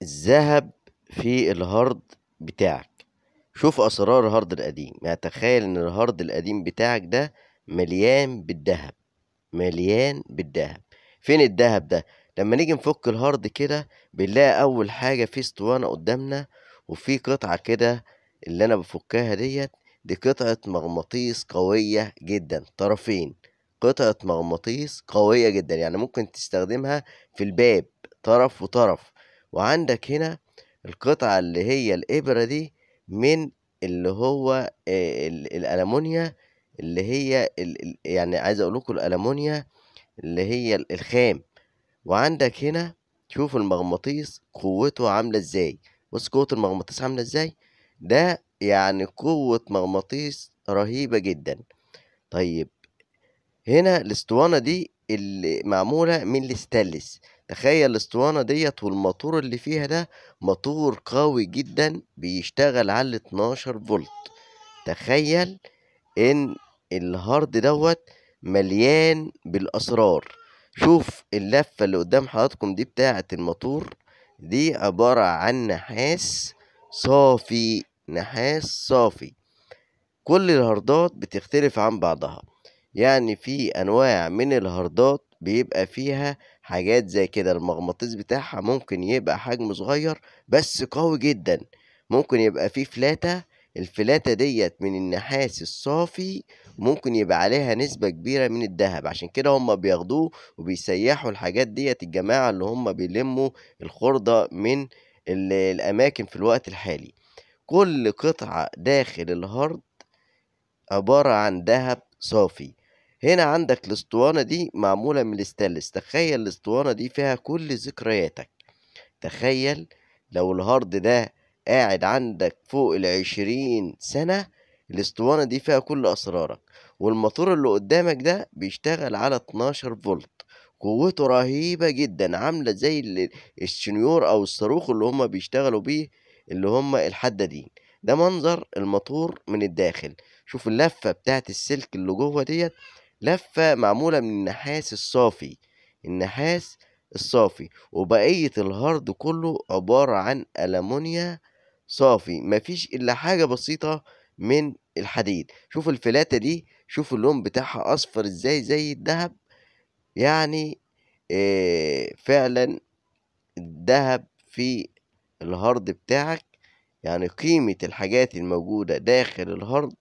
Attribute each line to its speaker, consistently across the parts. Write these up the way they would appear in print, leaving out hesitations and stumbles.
Speaker 1: الذهب في الهارد بتاعك. شوف اسرار الهارد القديم، يعني تخيل ان الهارد القديم بتاعك ده مليان بالذهب، مليان بالذهب. فين الذهب ده؟ لما نيجي نفك الهارد كده بنلاقي اول حاجة في اسطوانة قدامنا، وفي قطعة كده اللي انا بفكها دي قطعة مغناطيس قوية جدا طرفين. قطعة مغناطيس قوية جدا، يعني ممكن تستخدمها في الباب طرف وطرف. وعندك هنا القطعة اللي هي الإبرة دي من اللي هو الألمونيا، اللي هي يعني عايز أقول لكم الألمونيا اللي هي الخام. وعندك هنا شوف المغناطيس قوته عاملة ازاي. بص قوة المغناطيس عاملة ازاي، ده يعني قوة مغناطيس رهيبة جدا. طيب هنا الاسطوانة دي اللي معمولة من الستانلس. تخيل الاسطوانة ديت والموتور اللي فيها ده موتور قوي جدا بيشتغل على 12 فولت. تخيل ان الهارد دوت مليان بالاسرار. شوف اللفة اللي قدام حضراتكم دي بتاعة الموتور، دي عبارة عن نحاس صافي، نحاس صافي. كل الهاردات بتختلف عن بعضها، يعني في انواع من الهاردات بيبقى فيها حاجات زي كده، المغناطيس بتاعها ممكن يبقى حجمه صغير بس قوي جدا. ممكن يبقى فيه فلاتة، الفلاتة ديت من النحاس الصافي، ممكن يبقى عليها نسبة كبيرة من الذهب. عشان كده هم بياخدوه وبيسيحوا الحاجات ديت، الجماعة اللي هم بيلموا الخردة من الأماكن في الوقت الحالي. كل قطعة داخل الهارد عبارة عن دهب صافي. هنا عندك الاسطوانة دي معمولة من الستانلس. تخيل الاسطوانة دي فيها كل ذكرياتك. تخيل لو الهارد ده قاعد عندك فوق 20 سنة، الاسطوانة دي فيها كل أسرارك. والموتور اللي قدامك ده بيشتغل على 12 فولت، قوته رهيبة جدا، عاملة زي الشنيور أو الصاروخ اللي هما بيشتغلوا بيه، اللي هما الحدادين. ده منظر الموتور من الداخل. شوف اللفة بتاعت السلك اللي جوه ديت، لفة معمولة من النحاس الصافي، النحاس الصافي. وبقية الهارد كله عبارة عن ألمونيا صافي، مفيش إلا حاجة بسيطة من الحديد. شوف الفلاتة دي، شوف اللون بتاعها أصفر إزاي زي الذهب. يعني فعلا الذهب في الهارد بتاعك، يعني قيمة الحاجات الموجودة داخل الهارد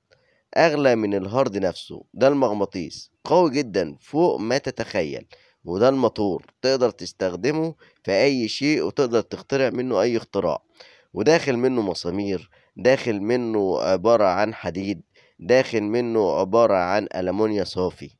Speaker 1: أغلى من الهارد نفسه. ده المغناطيس قوي جدا فوق ما تتخيل، وده الموتور تقدر تستخدمه في أي شيء وتقدر تخترع منه أي اختراع. وداخل منه مسامير، داخل منه عبارة عن حديد، داخل منه عبارة عن ألمونيا صافي.